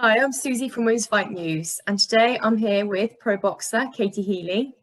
Hi, I'm Susie from Women's Fight News, and today I'm here with pro boxer Katie Healy.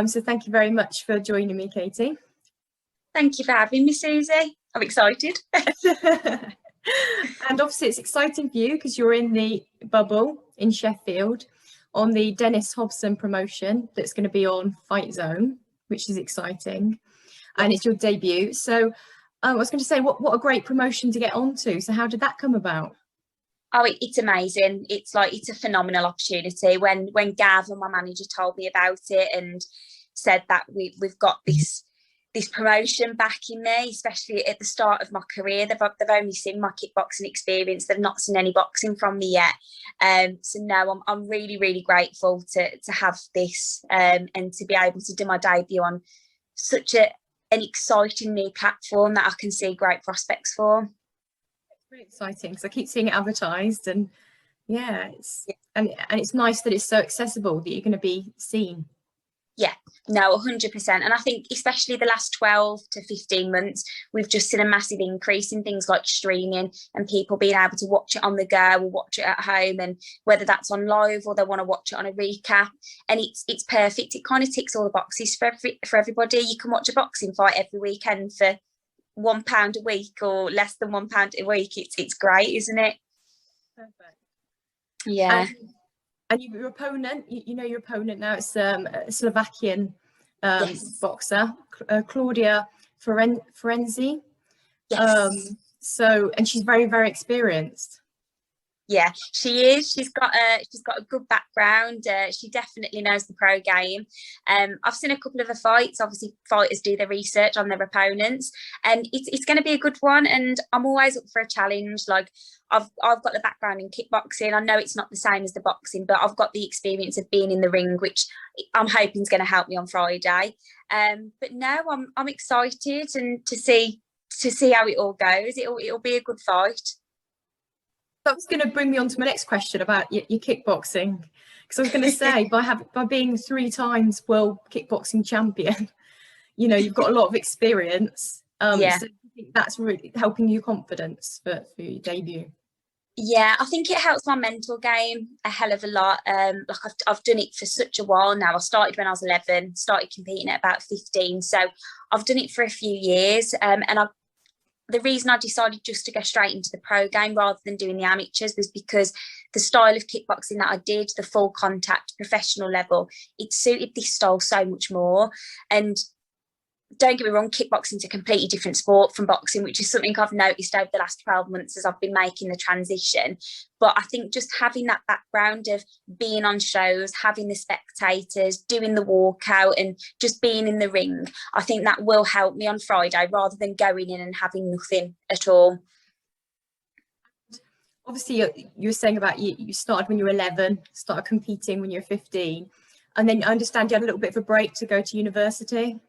So thank you very much for joining me, Katie. Thank you for having me, Susie. I'm excited. And obviously it's exciting for you because you're in the bubble in Sheffield on the Dennis Hobson promotion that's going to be on Fight Zone, which is exciting. And it's your debut. So I was going to say, what a great promotion to get onto. So how did that come about? Oh, it's amazing. It's a phenomenal opportunity. When Gav and my manager told me about it and said that we've got this promotion backing me, especially at the start of my career. They've only seen my kickboxing experience. They've not seen any boxing from me yet. So no, I'm really, really grateful to have this and to be able to do my debut on such an exciting new platform that I can see great prospects for. It's really exciting because I keep seeing it advertised, and yeah, it's nice that it's so accessible that you're going to be seen. Yeah, no, 100%. And I think especially the last 12 to 15 months, we've just seen a massive increase in things like streaming and people being able to watch it on the go or watch it at home, and whether that's on live or they want to watch it on a recap. And it's perfect. It kind of ticks all the boxes for everybody. You can watch a boxing fight every weekend for £1 a week or less than £1 a week. It's great, isn't it? Perfect. Yeah. And your opponent, you know your opponent now. It's a Slovakian Yes. boxer, Claudia Ferenczi. Yes. And she's very, very experienced. Yeah, she is. She's got a good background. She definitely knows the pro game. I've seen a couple of her fights. Obviously, fighters do their research on their opponents, and it's going to be a good one. And I'm always up for a challenge. Like I've got the background in kickboxing. I know it's not the same as the boxing, but I've got the experience of being in the ring, which I'm hoping is going to help me on Friday. But no, I'm excited and to see how it all goes. It'll be a good fight. That was going to bring me on to my next question about your kickboxing, because I was going to say by being 3 times world kickboxing champion, you've got a lot of experience. Yeah. So I think that's really helping you confidence for your debut. Yeah, I think it helps my mental game a hell of a lot. Like I've done it for such a while now. I started when I was 11, started competing at about 15, so I've done it for a few years. And the reason I decided just to go straight into the pro game rather than doing the amateurs was because the style of kickboxing that I did, the full contact professional level, it suited this style so much more. And don't get me wrong, kickboxing is a completely different sport from boxing, which is something I've noticed over the last 12 months as I've been making the transition. But I think just having that background of being on shows, having the spectators, doing the walkout and just being in the ring, I think that will help me on Friday rather than going in and having nothing at all. Obviously, you were saying about you started when you were 11, started competing when you were 15. And then I understand you had a little bit of a break to go to university.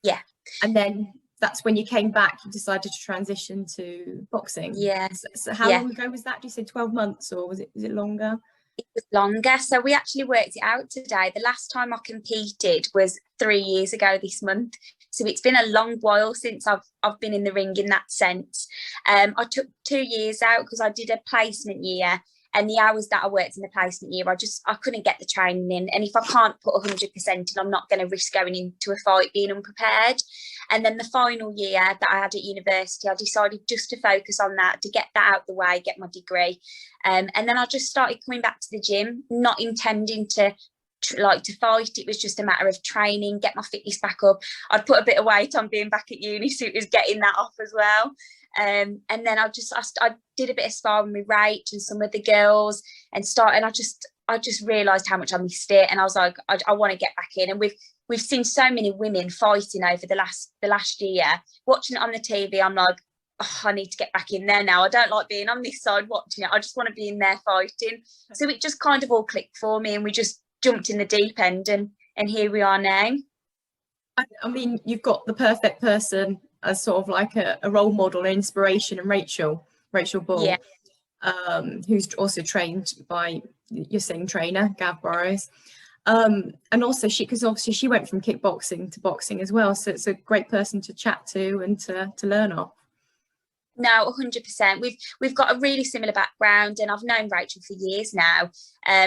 Yeah. And then that's when you came back, you decided to transition to boxing. Yeah. So how long ago was that? Do you say 12 months or was it longer? It was longer. So we actually worked it out today. The last time I competed was 3 years ago this month. So it's been a long while since I've been in the ring in that sense. I took 2 years out because I did a placement year, and the hours that I worked in the placement year, I couldn't get the training in. And if I can't put 100% in, I'm not going to risk going into a fight being unprepared. And then the final year that I had at university, I decided just to focus on that, to get that out the way, get my degree. And then I just started coming back to the gym, not intending to fight. It was just a matter of training, get my fitness back up. I'd put a bit of weight on being back at uni, so it was getting that off as well. And then I did a bit of sparring with Rach and some of the girls, and I just realised how much I missed it, and I was like, I want to get back in. And we've seen so many women fighting over the last year. Watching it on the TV, I'm like, oh, I need to get back in there now. I don't like being on this side watching it. I just want to be in there fighting. So it just kind of all clicked for me, and we just jumped in the deep end, and here we are now. I mean, you've got the perfect person as sort of like a role model and inspiration, and Rachel Ball, yeah. Who's also trained by your same trainer, Gav Burrows. And also because obviously she went from kickboxing to boxing as well. So it's a great person to chat to and to learn off. No, 100%. We've got a really similar background, and I've known Rachel for years now.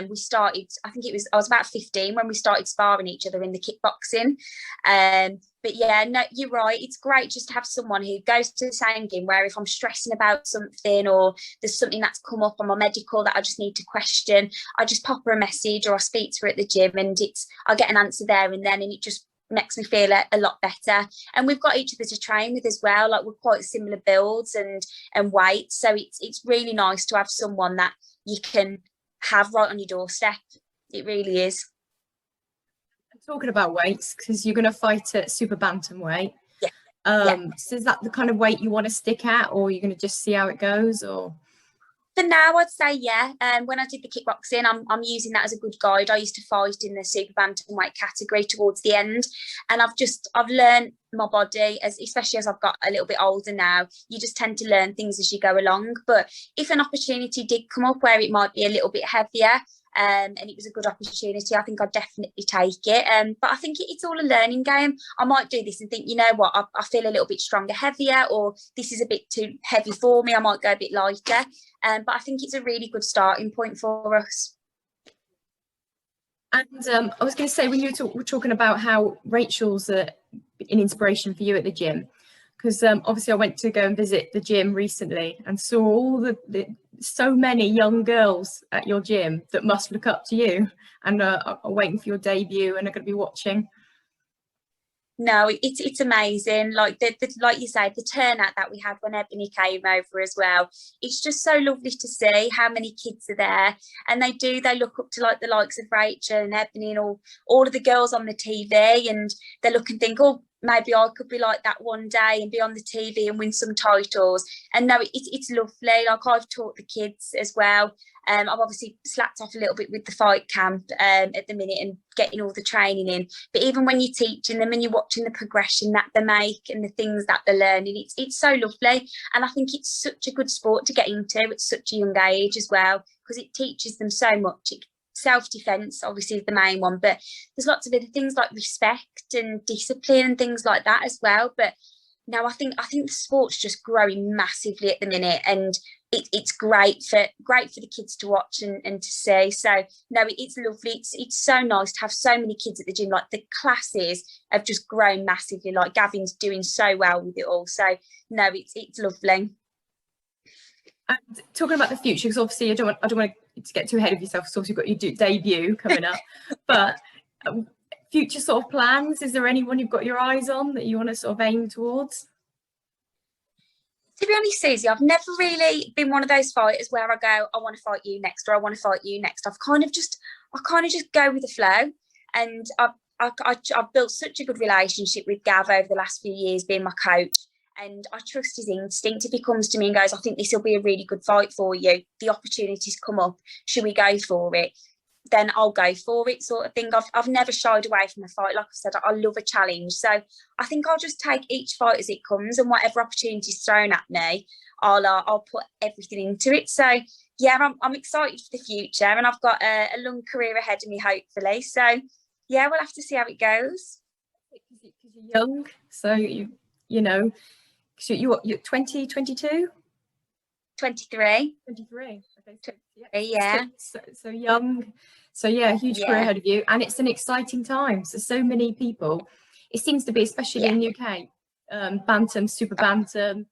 We started, I was about 15 when we started sparring each other in the kickboxing. But yeah, no, you're right. It's great just to have someone who goes to the same gym, where if I'm stressing about something or there's something that's come up on my medical that I just need to question, I just pop her a message or I speak to her at the gym, and I get an answer there and then, and it just makes me feel a lot better. And we've got each other to train with as well. Like, we're quite similar builds and weight, so it's really nice to have someone that you can have right on your doorstep. It really is. Talking about weights, because you're going to fight at super bantamweight. Yeah. So is that the kind of weight you want to stick at, or you're going to just see how it goes? Or For now, I'd say yeah. When I did the kickboxing, I'm using that as a good guide. I used to fight in the super bantamweight category towards the end, and I've learned my body, especially as I've got a little bit older now. You just tend to learn things as you go along. But if an opportunity did come up where it might be a little bit heavier, and it was a good opportunity, I think I'd definitely take it. But I think it's all a learning game. I might do this and think, you know what, I feel a little bit stronger, heavier, or this is a bit too heavy for me, I might go a bit lighter. But I think it's a really good starting point for us. And I was going to say, when you were talking about how Rachel's an inspiration for you at the gym, because obviously I went to go and visit the gym recently and saw all so many young girls at your gym that must look up to you and are waiting for your debut and are going to be watching. No, it's amazing. Like like you said, the turnout that we had when Ebony came over as well. It's just so lovely to see how many kids are there, and they look up to like the likes of Rachel and Ebony and all of the girls on the TV, and they look and think, oh, maybe I could be like that one day and be on the TV and win some titles. And no, it's lovely. Like, I've taught the kids as well. I've obviously slacked off a little bit with the fight camp at the minute and getting all the training in. But even when you're teaching them and you're watching the progression that they make and the things that they're learning, it's so lovely. And I think it's such a good sport to get into at such a young age as well, because it teaches them so much. Self-defense obviously is the main one, but there's lots of other things like respect and discipline and things like that as well. But no, I think the sport's just growing massively at the minute, and it's great for the kids to watch and to see. So no, it's lovely. It's so nice to have so many kids at the gym. Like, the classes have just grown massively. Like, Gavin's doing so well with it all. So no, it's lovely. And talking about the future, because obviously I don't want to get too ahead of yourself, because obviously you've got your debut coming up. But future sort of plans, is there anyone you've got your eyes on that you want to sort of aim towards? To be honest, Susie, I've never really been one of those fighters where I go, I want to fight you next, or I want to fight you next. I kind of just go with the flow, and I've built such a good relationship with Gav over the last few years, being my coach. And I trust his instinct. If he comes to me and goes, I think this will be a really good fight for you, the opportunities come up, should we go for it? Then I'll go for it, sort of thing. I've never shied away from a fight. Like I said, I love a challenge. So I think I'll just take each fight as it comes, and whatever opportunity is thrown at me, I'll put everything into it. So yeah, I'm excited for the future, and I've got a long career ahead of me, hopefully. So yeah, we'll have to see how it goes. Because you're young, so you know. So you're 20, 22? 23. 23. Okay. So, yeah. So young. So yeah, huge career ahead of you. And it's an exciting time. So many people. It seems to be, especially in UK, bantam, super bantam,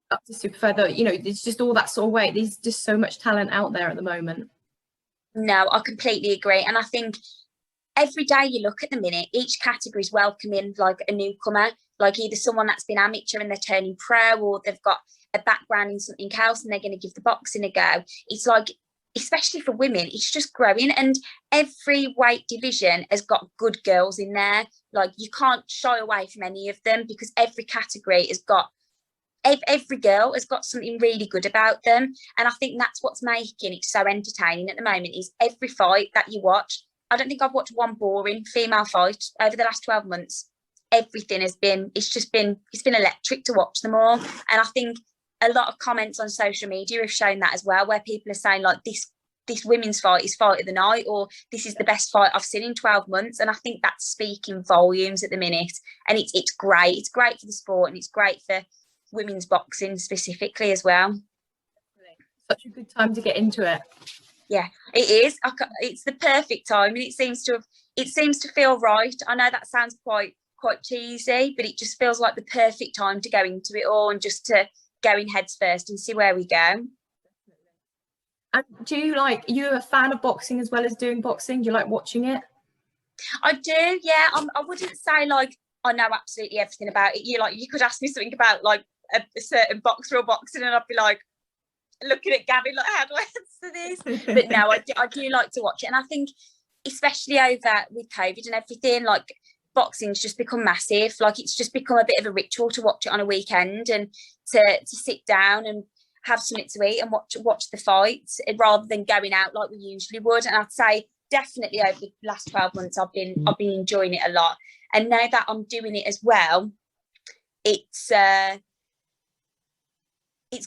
up to super feather. You know, there's just all that sort of weight. There's just so much talent out there at the moment. No, I completely agree. And I think every day you look at the minute, each category is welcoming like a newcomer, like either someone that's been amateur and they're turning pro, or they've got a background in something else and they're going to give the boxing a go. It's like, especially for women, it's just growing, and every weight division has got good girls in there. Like, you can't shy away from any of them, because every category has got, every girl has got something really good about them. And I think that's what's making it so entertaining at the moment, is every fight that you watch. I don't think I've watched one boring female fight over the last 12 months. Everything has been, it's been electric to watch them all. And I think a lot of comments on social media have shown that as well, where people are saying like, this women's fight is fight of the night, or this is the best fight I've seen in 12 months. And I think that's speaking volumes at the minute. And it's great. It's great for the sport, and it's great for women's boxing specifically as well. Such a good time to get into it. Yeah, it is. It's the perfect time, and it seems to feel right. I know that sounds quite cheesy, but it just feels like the perfect time to go into it all and just to go in heads first and see where we go. And are you a fan of boxing as well as doing boxing? Do you like watching it? I do, yeah. I wouldn't say like I know absolutely everything about it. You could ask me something about like a certain boxer or boxing, and I'd be like looking at Gabby like, how do I answer this? But no, I do like to watch it, and I think especially over with COVID and everything, like boxing's just become massive. Like it's just become a bit of a ritual to watch it on a weekend and to sit down and have something to eat and watch the fights rather than going out like we usually would. And I'd say definitely over the last 12 months I've been enjoying it a lot. And now that I'm doing it as well, it's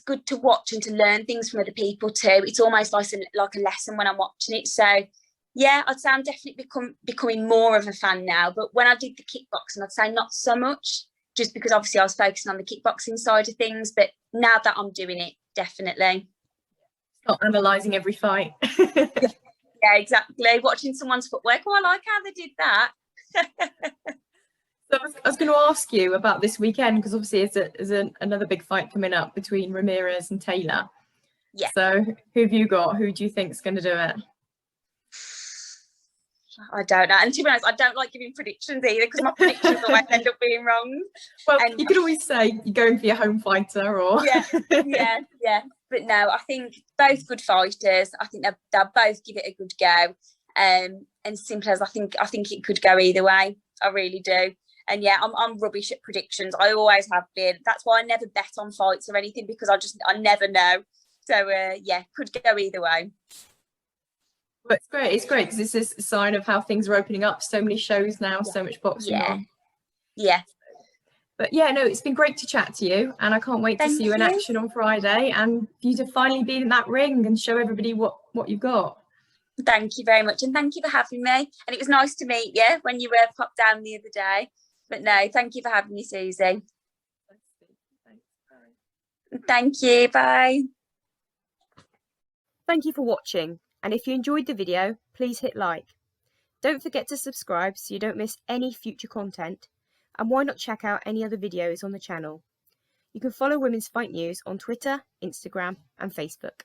good to watch and to learn things from other people too. It's almost like a lesson when I'm watching it. So yeah, I'd say I'm definitely becoming more of a fan now. But when I did the kickboxing, I'd say not so much, just because obviously I was focusing on the kickboxing side of things. But now that I'm doing it, definitely. Not analysing every fight. Yeah, exactly. Watching someone's footwork. Oh, I like how they did that. So I was going to ask you about this weekend, because obviously there's another big fight coming up between Ramirez and Taylor. Yeah. So who have you got? Who do you think's going to do it? I don't know. And to be honest, I don't like giving predictions either, because my predictions always end up being wrong. Well, you could always say you're going for your home fighter, or yeah. But no, I think both good fighters. I think they'll both give it a good go. And simple as I think it could go either way. I really do. And yeah, I'm rubbish at predictions. I always have been. That's why I never bet on fights or anything, because I never know. So yeah, could go either way. But it's great. It's great because it's this sign of how things are opening up. So many shows now, so much boxing on. Yeah. But yeah, no, it's been great to chat to you, and I can't wait to see you in action on Friday and for you to finally be in that ring and show everybody what you've got. Thank you very much, and thank you for having me. And it was nice to meet you when you popped down the other day. But no, thank you for having me, Susie. Thank you. Bye. Thank you for watching, and if you enjoyed the video, please hit like. Don't forget to subscribe so you don't miss any future content, and why not check out any other videos on the channel. You can follow Women's Fight News on Twitter, Instagram and Facebook.